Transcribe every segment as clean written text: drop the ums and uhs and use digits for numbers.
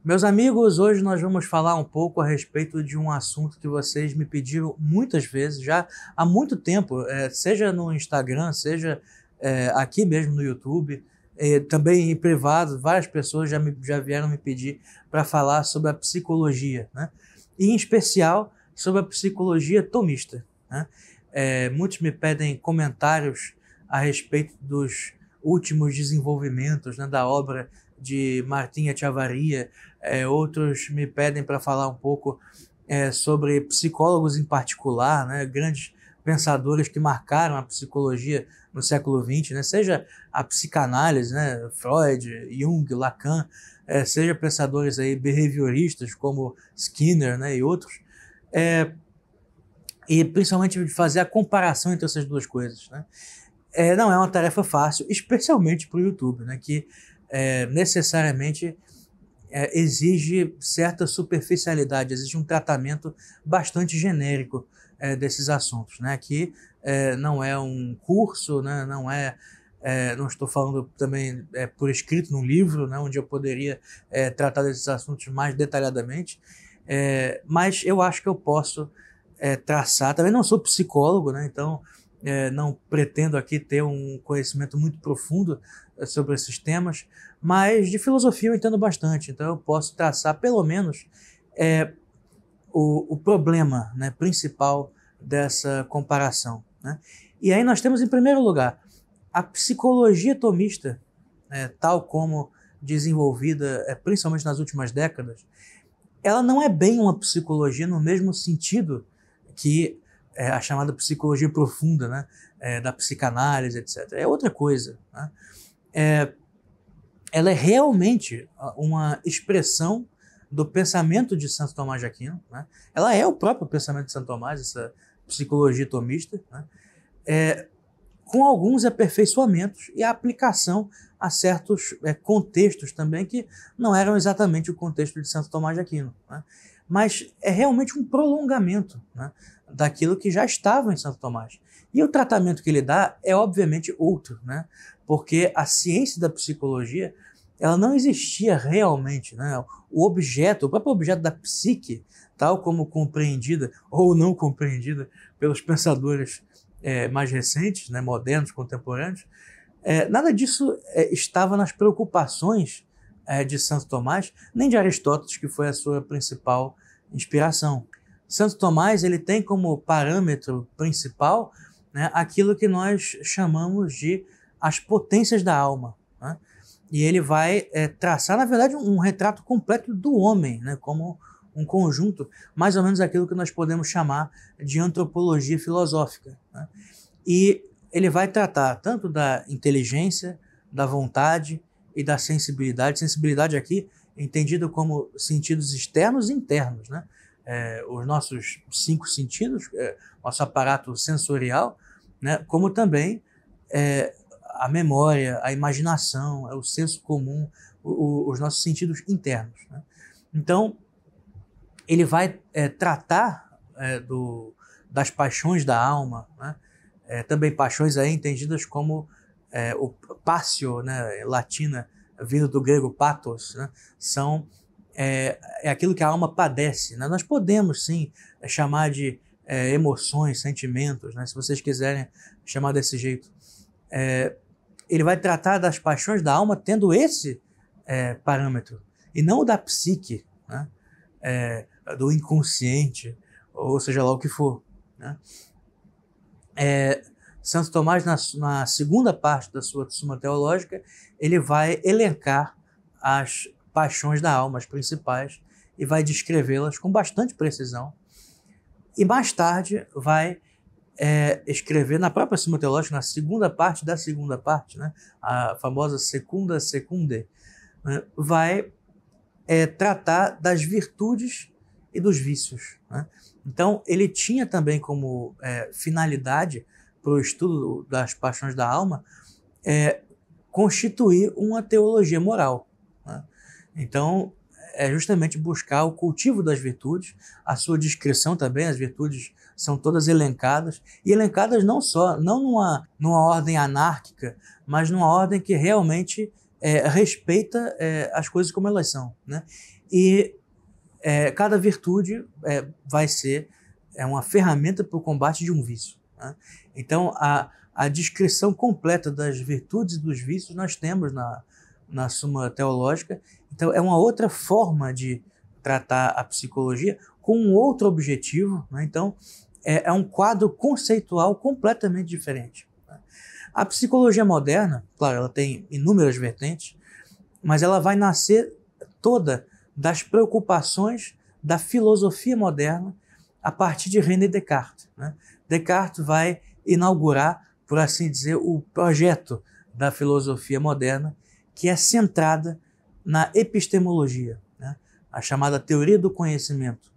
Meus amigos, hoje nós vamos falar um pouco a respeito de um assunto que vocês me pediram muitas vezes, já há muito tempo, seja no Instagram, seja aqui mesmo no YouTube, também em privado, várias pessoas já vieram me pedir para falar sobre a psicologia, né? E em especial sobre a psicologia tomista, né? Muitos me pedem comentários a respeito dos últimos desenvolvimentos, né, da obra de Martin Etchevarria. Outros me pedem para falar um pouco sobre psicólogos em particular, né, grandes pensadores que marcaram a psicologia no século XX, né, seja a psicanálise, né, Freud, Jung, Lacan, seja pensadores aí behavioristas como Skinner, né, e outros, e principalmente de fazer a comparação entre essas duas coisas, né. Não é uma tarefa fácil, especialmente para o YouTube, né, que necessariamente exige certa superficialidade, exige um tratamento bastante genérico desses assuntos, né? Aqui não é um curso, né? Não estou falando também por escrito num livro, né? Onde eu poderia tratar desses assuntos mais detalhadamente, mas eu acho que eu posso traçar. Também não sou psicólogo, né? Então não pretendo aqui ter um conhecimento muito profundo sobre esses temas, mas de filosofia eu entendo bastante, então eu posso traçar pelo menos o problema, né, principal dessa comparação, né? E aí nós temos, em primeiro lugar, a psicologia tomista, tal como desenvolvida principalmente nas últimas décadas. Ela não é bem uma psicologia no mesmo sentido que a chamada psicologia profunda, né, da psicanálise, etc. É outra coisa, né? Ela é realmente uma expressão do pensamento de Santo Tomás de Aquino, né? Ela é o próprio pensamento de Santo Tomás, essa psicologia tomista, né? Com alguns aperfeiçoamentos e a aplicação a certos contextos também que não eram exatamente o contexto de Santo Tomás de Aquino, né? Mas é realmente um prolongamento, né, daquilo que já estava em Santo Tomás. E o tratamento que ele dá é obviamente outro, né? Porque a ciência da psicologia, ela não existia realmente, né? O próprio objeto da psique, tal como compreendida ou não compreendida pelos pensadores mais recentes, né, modernos, contemporâneos, nada disso estava nas preocupações de Santo Tomás, nem de Aristóteles, que foi a sua principal inspiração. Santo Tomás, ele tem como parâmetro principal, né, aquilo que nós chamamos de as potências da alma, né? E ele vai traçar, na verdade, um retrato completo do homem, né, como um conjunto, mais ou menos aquilo que nós podemos chamar de antropologia filosófica, né? E ele vai tratar tanto da inteligência, da vontade e da sensibilidade. Sensibilidade aqui entendida como sentidos externos e internos, né? Os nossos 5 sentidos, nosso aparato sensorial, né? Como também a memória, a imaginação, o senso comum, os nossos sentidos internos, né? Então, ele vai tratar das paixões da alma, né? Também paixões aí entendidas como o passio, né, latina, vindo do grego pathos, né? É aquilo que a alma padece, né? Nós podemos, sim, chamar de emoções, sentimentos, né? Se vocês quiserem chamar desse jeito. Ele vai tratar das paixões da alma tendo esse parâmetro, e não o da psique, né? Do inconsciente, ou seja lá o que for, né? Santo Tomás, na segunda parte da sua Suma Teológica, ele vai elencar as paixões da alma, as principais, e vai descrevê-las com bastante precisão. E mais tarde vai escrever na própria Suma Teológica, na segunda parte da segunda parte, né, a famosa Secunda Secunde, né, vai tratar das virtudes e dos vícios, né? Então, ele tinha também como finalidade para o estudo das paixões da alma constituir uma teologia moral, né? Então, é justamente buscar o cultivo das virtudes, a sua descrição também. As virtudes são todas elencadas, e elencadas não numa ordem anárquica, mas numa ordem que realmente respeita as coisas como elas são, né? E cada virtude vai ser uma ferramenta para o combate de um vício, né? Então, a descrição completa das virtudes e dos vícios nós temos na Suma Teológica. Então, é uma outra forma de tratar a psicologia com um outro objetivo, né? Então, é um quadro conceitual completamente diferente, né? A psicologia moderna, claro, ela tem inúmeras vertentes, mas ela vai nascer toda das preocupações da filosofia moderna a partir de René Descartes, né? Descartes vai inaugurar, por assim dizer, o projeto da filosofia moderna, que é centrada na epistemologia, né? A chamada teoria do conhecimento.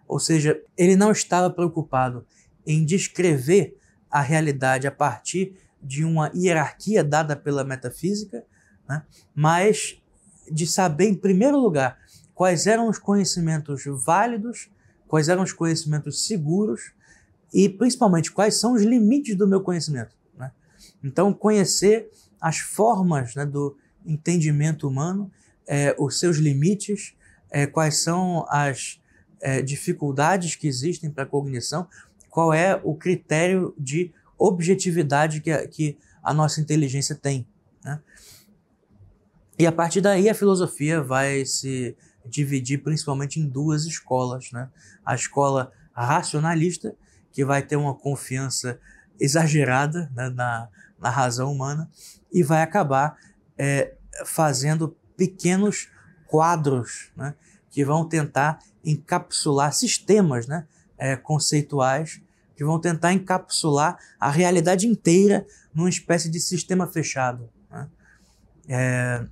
Ou seja, ele não estava preocupado em descrever a realidade a partir de uma hierarquia dada pela metafísica, né? Mas de saber, em primeiro lugar, quais eram os conhecimentos válidos, quais eram os conhecimentos seguros e, principalmente, quais são os limites do meu conhecimento, né? Então, conhecer as formas, né, do entendimento humano, os seus limites, quais são as dificuldades que existem para a cognição, qual é o critério de objetividade que a nossa inteligência tem, né? E a partir daí a filosofia vai se dividir principalmente em duas escolas, né? A escola racionalista, que vai ter uma confiança exagerada, né, na razão humana, e vai acabar fazendo pequenos quadros, né, que vão tentar encapsular sistemas, né, conceituais, que vão tentar encapsular a realidade inteira numa espécie de sistema fechado, né?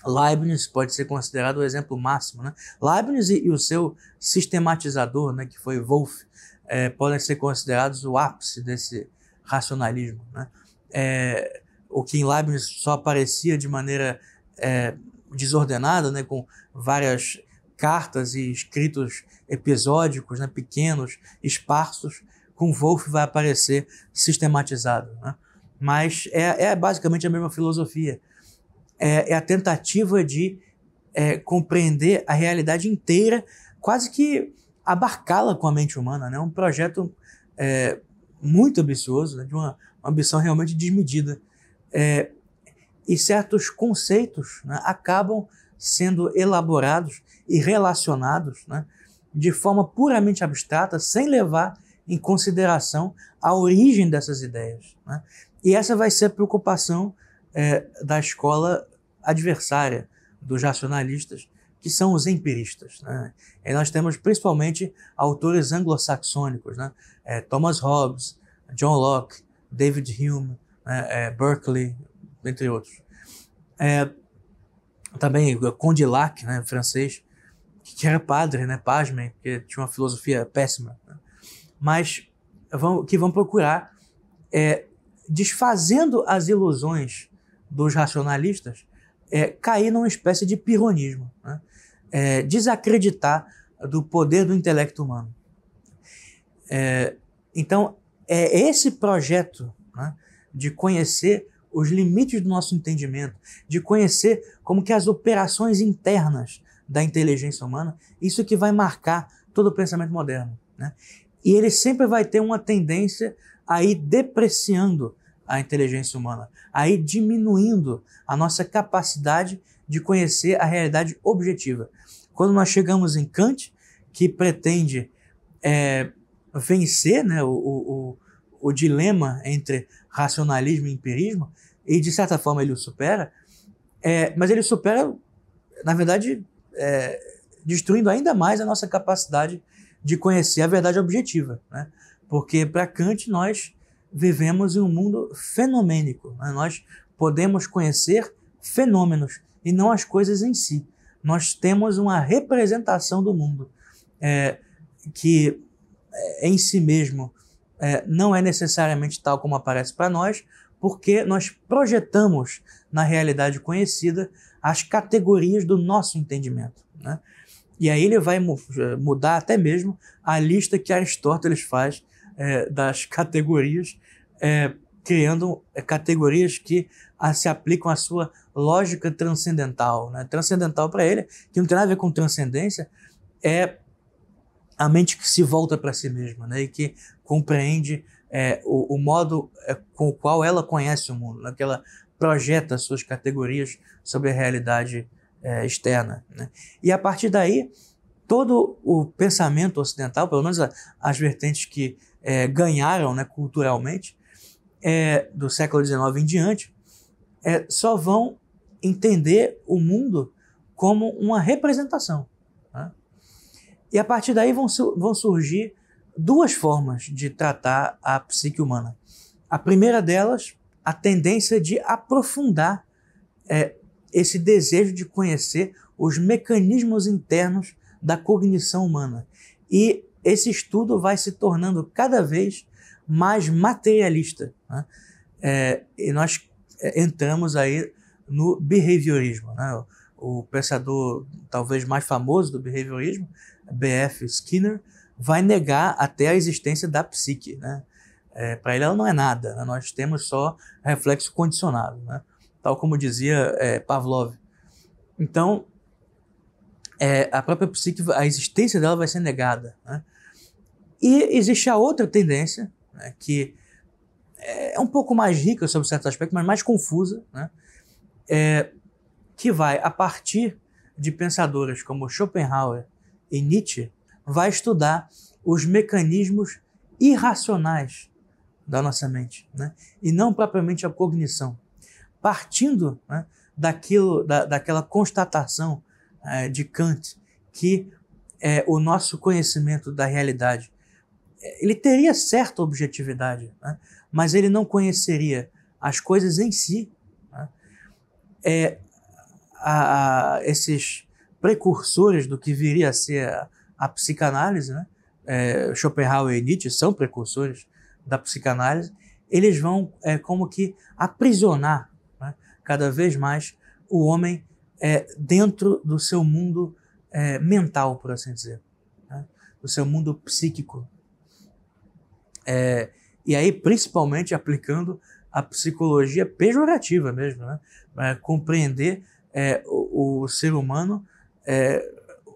Leibniz pode ser considerado o exemplo máximo, né? Leibniz e o seu sistematizador, né, que foi Wolff, podem ser considerados o ápice desse racionalismo, né? O que em Leibniz só aparecia de maneira desordenada, né, com várias cartas e escritos episódicos, né, pequenos, esparsos, com Wolff vai aparecer sistematizado, né? Mas é basicamente a mesma filosofia. É a tentativa de compreender a realidade inteira, quase que abarcá-la com a mente humana, né? Um projeto muito ambicioso, né? De uma ambição realmente desmedida. E certos conceitos, né, acabam sendo elaborados e relacionados, né, de forma puramente abstrata, sem levar em consideração a origem dessas ideias, né? E essa vai ser a preocupação da escola adversária dos racionalistas, que são os empiristas, né? E nós temos principalmente autores anglo-saxônicos, né? Thomas Hobbes, John Locke, David Hume, né? Berkeley, entre outros. Também Condillac, né, francês, que era padre, né, pasmem, porque tinha uma filosofia péssima, né? Mas que vão procurar, desfazendo as ilusões dos racionalistas, cair numa espécie de pirronismo, né? Desacreditar do poder do intelecto humano. Então, esse projeto, né, de conhecer os limites do nosso entendimento, de conhecer como que as operações internas da inteligência humana, isso que vai marcar todo o pensamento moderno, né? E ele sempre vai ter uma tendência a ir depreciando a inteligência humana, a ir diminuindo a nossa capacidade de conhecer a realidade objetiva. Quando nós chegamos em Kant, que pretende vencer, né, o dilema entre racionalismo e empirismo, e de certa forma ele o supera, mas ele supera, na verdade, destruindo ainda mais a nossa capacidade de conhecer a verdade objetiva, né? Porque para Kant nós vivemos em um mundo fenomênico, né? Nós podemos conhecer fenômenos e não as coisas em si. Nós temos uma representação do mundo que em si mesmo não é necessariamente tal como aparece para nós, porque nós projetamos na realidade conhecida as categorias do nosso entendimento, né? E aí ele vai mudar até mesmo a lista que Aristóteles faz das categorias criando categorias que se aplicam à sua lógica transcendental, né? Transcendental para ele, que não tem nada a ver com transcendência, é a mente que se volta para si mesma, né? E que compreende o modo com o qual ela conhece o mundo, né? Que ela projeta suas categorias sobre a realidade externa, né? E a partir daí, todo o pensamento ocidental, pelo menos as vertentes que ganharam, né, culturalmente, do século XIX em diante, só vão entender o mundo como uma representação, né? E a partir daí vão surgir duas formas de tratar a psique humana. A primeira delas, a tendência de aprofundar esse desejo de conhecer os mecanismos internos da cognição humana. E esse estudo vai se tornando cada vez mais materialista, né? E nós entramos aí no behaviorismo, né? O pensador talvez mais famoso do behaviorismo, B.F. Skinner, vai negar até a existência da psique, né? Para ele ela não é nada, né? Nós temos só reflexo condicionado, né? Tal como dizia Pavlov. Então, a própria psique, a existência dela vai ser negada, né? E existe a outra tendência, né, que é um pouco mais rica sobre certos aspectos, mas mais confusa, né? Que vai, a partir de pensadores como Schopenhauer e Nietzsche, vai estudar os mecanismos irracionais da nossa mente, né? E não propriamente a cognição. Partindo, né, daquela constatação de Kant que o nosso conhecimento da realidade ele teria certa objetividade, né, mas ele não conheceria as coisas em si, né? Esses precursores do que viria a ser a psicanálise, né? Schopenhauer e Nietzsche são precursores da psicanálise, eles vão como que aprisionar, né, cada vez mais o homem dentro do seu mundo mental, por assim dizer, né? Do seu mundo psíquico. E aí, principalmente aplicando a psicologia pejorativa mesmo, né? Compreender o ser humano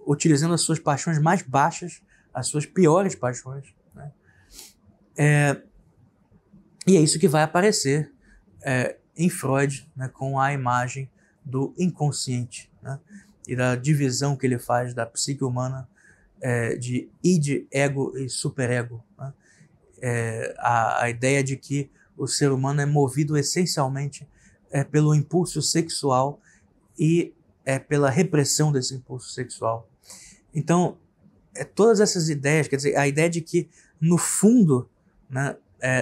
utilizando as suas paixões mais baixas, as suas piores paixões, né? E é isso que vai aparecer em Freud, né, com a imagem do inconsciente, né, e da divisão que ele faz da psique humana de id, ego e superego, né? A ideia de que o ser humano é movido essencialmente pelo impulso sexual e pela repressão desse impulso sexual. Então, todas essas ideias, quer dizer, a ideia de que, no fundo, né,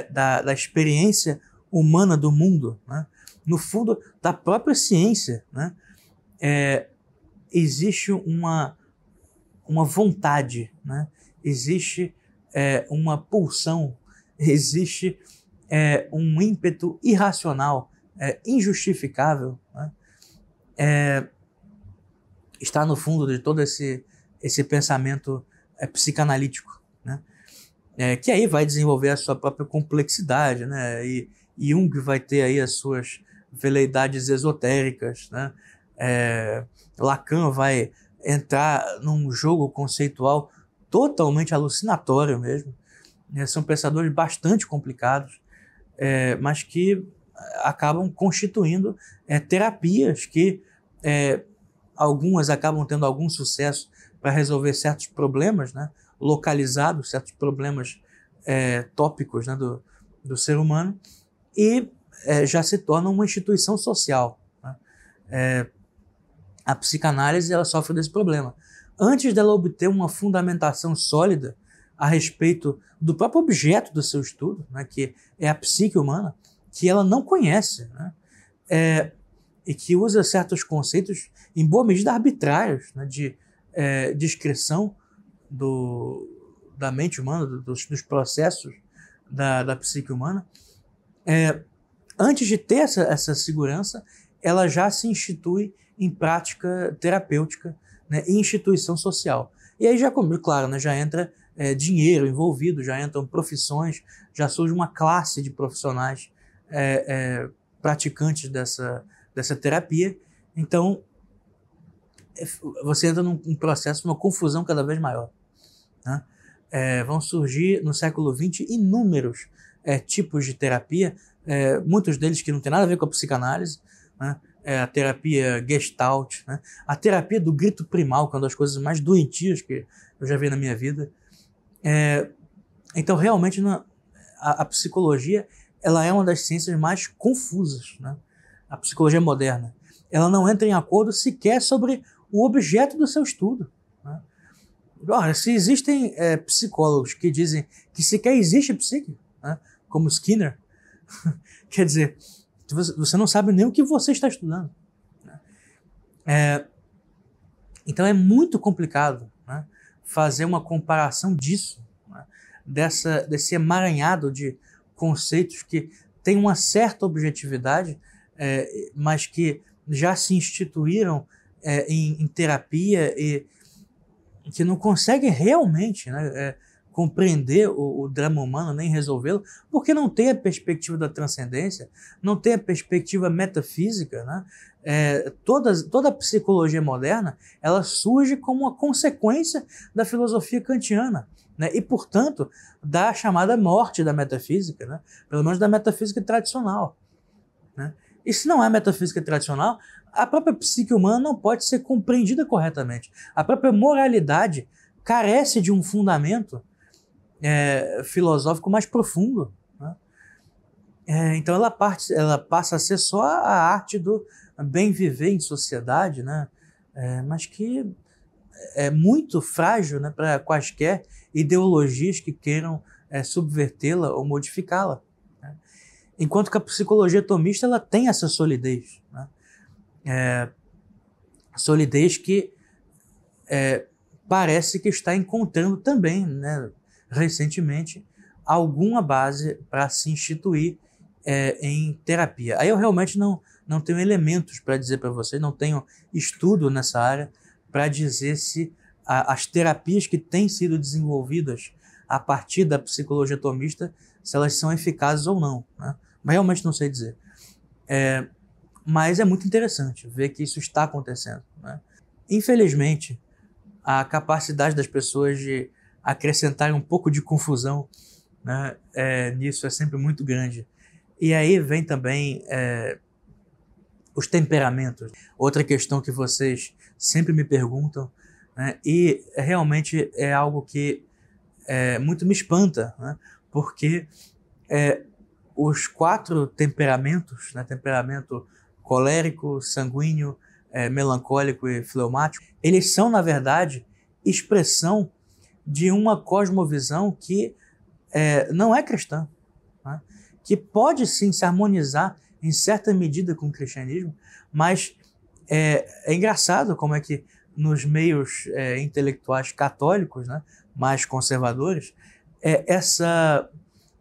da experiência humana do mundo, né, no fundo da própria ciência, né, existe uma vontade, né, existe uma pulsão, existe um ímpeto irracional, injustificável, né, está no fundo de todo esse pensamento psicanalítico, né? Que aí vai desenvolver a sua própria complexidade, né? E Jung vai ter aí as suas veleidades esotéricas, né? Lacan vai entrar num jogo conceitual totalmente alucinatório mesmo, né? São pensadores bastante complicados, mas que acabam constituindo terapias que algumas acabam tendo algum sucesso para resolver certos problemas, né, localizados, certos problemas tópicos, né, do ser humano, e já se torna uma instituição social, né? A psicanálise ela sofre desse problema. Antes dela obter uma fundamentação sólida a respeito do próprio objeto do seu estudo, né, que é a psique humana, que ela não conhece, né, e que usa certos conceitos, em boa medida arbitrários, né, de descrição da mente humana, dos processos da psique humana. Antes de ter essa segurança, ela já se institui em prática terapêutica, né, e instituição social. E aí já, claro, né, já entra dinheiro envolvido, já entram profissões, já surge uma classe de profissionais praticantes dessa terapia. Então, você entra num processo, uma confusão cada vez maior, né? Vão surgir no século XX inúmeros tipos de terapia, muitos deles que não tem nada a ver com a psicanálise, né? A terapia Gestalt, né? A terapia do grito primal, que é uma das coisas mais doentias que eu já vi na minha vida. Então, realmente, a psicologia ela é uma das ciências mais confusas, né? A psicologia moderna. Ela não entra em acordo sequer sobre o objeto do seu estudo, né? Ora, se existem psicólogos que dizem que sequer existe psique, né? Como Skinner, quer dizer, você não sabe nem o que você está estudando, né? Então é muito complicado, né, fazer uma comparação disso, né, desse emaranhado de conceitos que tem uma certa objetividade, mas que já se instituíram em terapia e que não conseguem realmente, né, compreender o drama humano, nem resolvê-lo, porque não tem a perspectiva da transcendência, não tem a perspectiva metafísica, né? Toda a psicologia moderna ela surge como uma consequência da filosofia kantiana, né? E, portanto, da chamada morte da metafísica, né? Pelo menos da metafísica tradicional, né? E se não é metafísica tradicional, a própria psique humana não pode ser compreendida corretamente. A própria moralidade carece de um fundamento filosófico mais profundo, né? Então ela passa a ser só a arte do bem viver em sociedade, né? Mas que é muito frágil, né, para quaisquer ideologias que queiram subvertê-la ou modificá-la, né? Enquanto que a psicologia tomista ela tem essa solidez, né? Solidez que parece que está encontrando também, né, recentemente, alguma base para se instituir em terapia. Aí eu realmente não tenho elementos para dizer para vocês, não tenho estudo nessa área para dizer se as terapias que têm sido desenvolvidas a partir da psicologia tomista, se elas são eficazes ou não, né? Mas realmente não sei dizer. Mas é muito interessante ver que isso está acontecendo, né? Infelizmente, a capacidade das pessoas de acrescentar um pouco de confusão, né, nisso é sempre muito grande. E aí vem também os temperamentos. Outra questão que vocês sempre me perguntam, né, e realmente é algo que muito me espanta, né, porque os 4 temperamentos, né, temperamento colérico, sanguíneo, melancólico e fleumático, eles são, na verdade, expressão de uma cosmovisão que não é cristã, né? Que pode sim se harmonizar em certa medida com o cristianismo, mas é engraçado como é que nos meios intelectuais católicos, né, mais conservadores,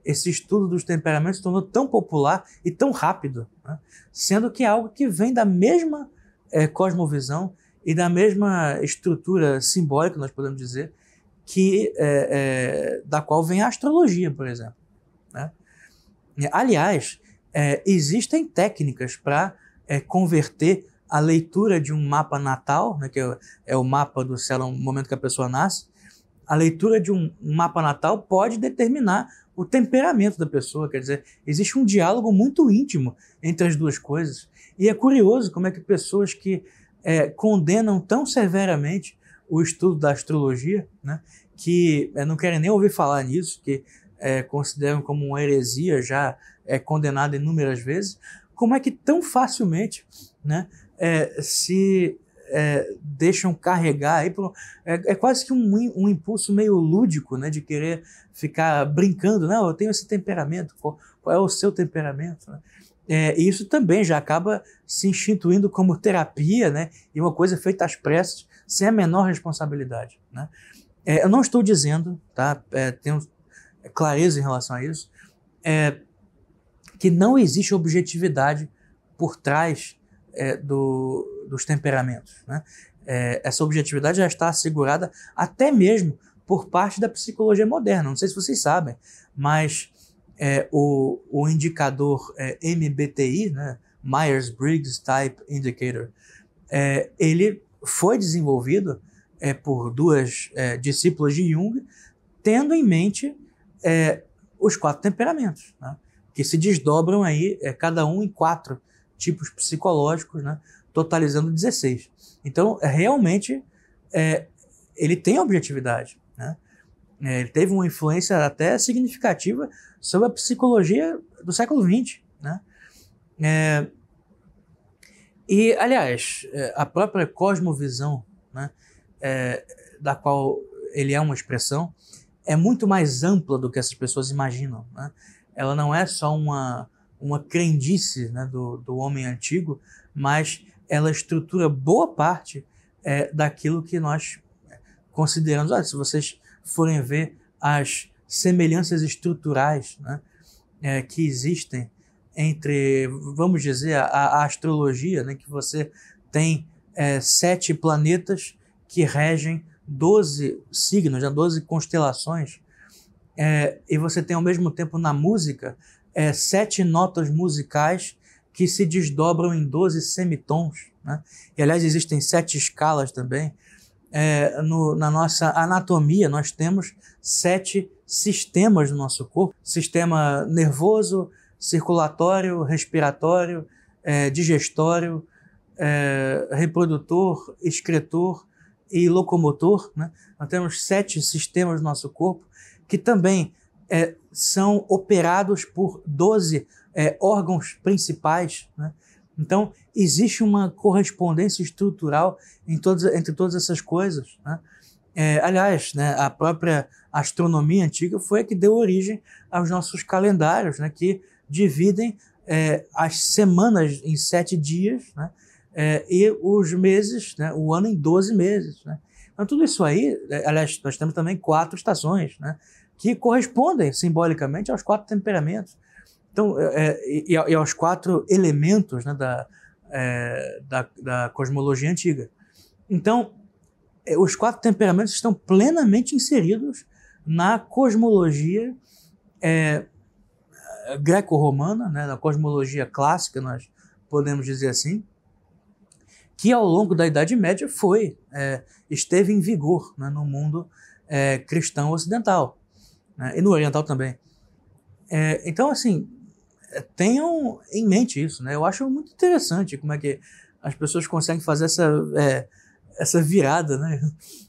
esse estudo dos temperamentos se tornou tão popular e tão rápido, né, sendo que é algo que vem da mesma cosmovisão e da mesma estrutura simbólica, nós podemos dizer, da qual vem a astrologia, por exemplo, né? Aliás, existem técnicas para converter a leitura de um mapa natal, né, que é o mapa do céu no momento que a pessoa nasce. A leitura de um mapa natal pode determinar o temperamento da pessoa, quer dizer, existe um diálogo muito íntimo entre as duas coisas. E é curioso como é que pessoas que condenam tão severamente o estudo da astrologia, né, que não querem nem ouvir falar nisso, que consideram como uma heresia já condenada inúmeras vezes, como é que tão facilmente, né, se deixam carregar aí quase que um impulso meio lúdico, né, de querer ficar brincando, não, eu tenho esse temperamento, qual é o seu temperamento, né? E isso também já acaba se instituindo como terapia, né, e uma coisa feita às pressas, sem a menor responsabilidade, né? Eu não estou dizendo, tá, tenho clareza em relação a isso, que não existe objetividade por trás dos temperamentos, né? Essa objetividade já está assegurada até mesmo por parte da psicologia moderna. Não sei se vocês sabem, mas o indicador MBTI, né, Myers-Briggs Type Indicator, ele foi desenvolvido por duas discípulas de Jung, tendo em mente os 4 temperamentos, né, que se desdobram aí, cada um em 4 tipos psicológicos, né, totalizando 16. Então, realmente, ele tem objetividade, né? Ele teve uma influência até significativa sobre a psicologia do século XX, né? E, aliás, a própria cosmovisão, né, da qual ele é uma expressão, é muito mais ampla do que essas pessoas imaginam, né? Ela não é só uma crendice, né, do homem antigo, mas ela estrutura boa parte daquilo que nós consideramos. Se vocês forem ver as semelhanças estruturais, né, que existem entre, vamos dizer, a astrologia, né, que você tem 7 planetas que regem 12 signos, né, 12 constelações, e você tem ao mesmo tempo na música 7 notas musicais que se desdobram em 12 semitons, né? E aliás existem 7 escalas também. Na nossa anatomia nós temos 7 sistemas no nosso corpo: sistema nervoso, circulatório, respiratório, digestório, reprodutor, excretor e locomotor, né? Nós temos 7 sistemas no nosso corpo que também são operados por 12 órgãos principais, né? Então, existe uma correspondência estrutural entre todas essas coisas, né? Aliás, né, a própria astronomia antiga foi a que deu origem aos nossos calendários, né, que dividem as semanas em 7 dias, né, e os meses, né, o ano em 12 meses, né? Então, tudo isso aí, aliás, nós temos também 4 estações, né, que correspondem simbolicamente aos 4 temperamentos. Então, e aos 4 elementos, né, da cosmologia antiga. Então, os 4 temperamentos estão plenamente inseridos na cosmologia greco-romana, né, na cosmologia clássica, nós podemos dizer assim, que ao longo da Idade Média esteve em vigor, né, no mundo cristão ocidental, né, e no oriental também. Então, assim, tenham em mente isso, né? Eu acho muito interessante como é que as pessoas conseguem fazer essa virada, né,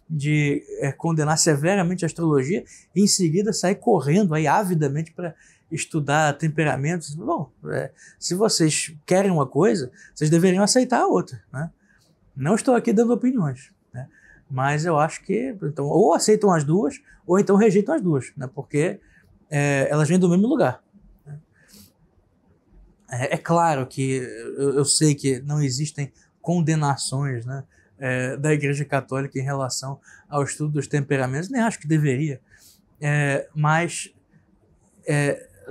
de condenar severamente a astrologia e em seguida sair correndo aí avidamente para estudar temperamentos. Bom, se vocês querem uma coisa, vocês deveriam aceitar a outra, né? Não estou aqui dando opiniões, né? Mas eu acho que então, ou aceitam as duas ou então rejeitam as duas, né? Porque elas vêm do mesmo lugar. É claro que eu sei que não existem condenações, né, da Igreja Católica em relação ao estudo dos temperamentos, nem acho que deveria, mas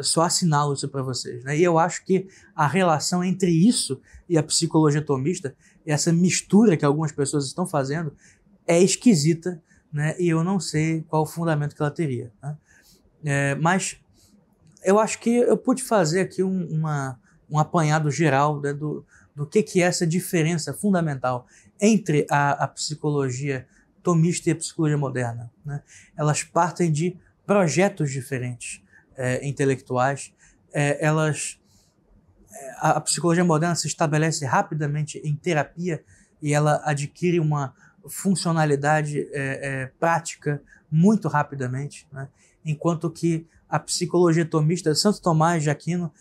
só assinalo isso para vocês, né? E eu acho que a relação entre isso e a psicologia tomista, essa mistura que algumas pessoas estão fazendo, é esquisita, né? E eu não sei qual o fundamento que ela teria, né? Mas eu acho que eu pude fazer aqui um apanhado geral, né, do que é essa diferença fundamental entre a psicologia tomista e a psicologia moderna, né? Elas partem de projetos diferentes, intelectuais. A psicologia moderna se estabelece rapidamente em terapia e ela adquire uma funcionalidade prática muito rapidamente, né? Enquanto que a psicologia tomista, Santo Tomás de Aquino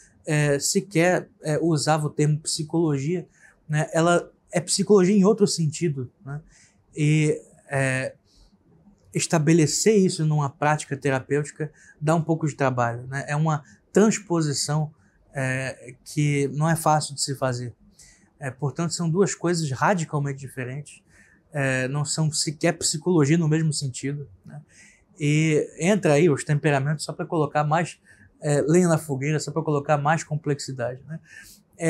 sequer usava o termo psicologia, né? Ela é psicologia em outro sentido, né? E estabelecer isso numa prática terapêutica dá um pouco de trabalho, né? É uma transposição que não é fácil de se fazer. Portanto, são duas coisas radicalmente diferentes, não são sequer psicologia no mesmo sentido, né? E entra aí os temperamentos só para colocar mais lenha na fogueira, só para colocar mais complexidade, né?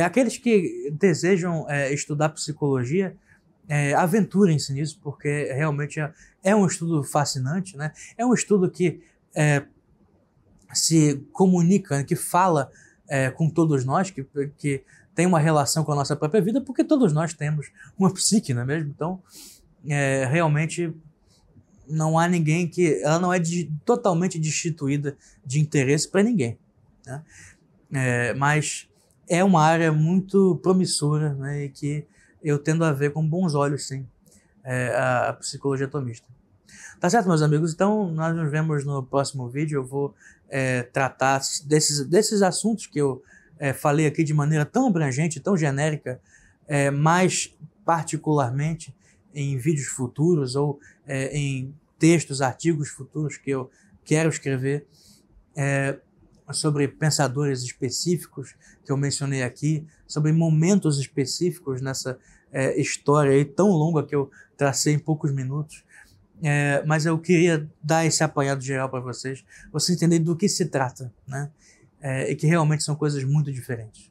Aqueles que desejam estudar psicologia, aventurem-se nisso, porque realmente é um estudo fascinante, né? É um estudo que se comunica, que fala com todos nós, que tem uma relação com a nossa própria vida, porque todos nós temos uma psique, não é mesmo? Então, realmente não há ninguém que... Ela não é totalmente destituída de interesse para ninguém, né? Mas é uma área muito promissora, né, e que eu tendo a ver com bons olhos, sim, a psicologia atomista. Tá certo, meus amigos? Então, nós nos vemos no próximo vídeo. Eu vou tratar desses assuntos que eu falei aqui de maneira tão abrangente, tão genérica, mais particularmente em vídeos futuros ou em textos, artigos futuros que eu quero escrever sobre pensadores específicos que eu mencionei aqui, sobre momentos específicos nessa história aí tão longa que eu tracei em poucos minutos. Mas eu queria dar esse apanhado geral para vocês entenderem do que se trata, né? E que realmente são coisas muito diferentes.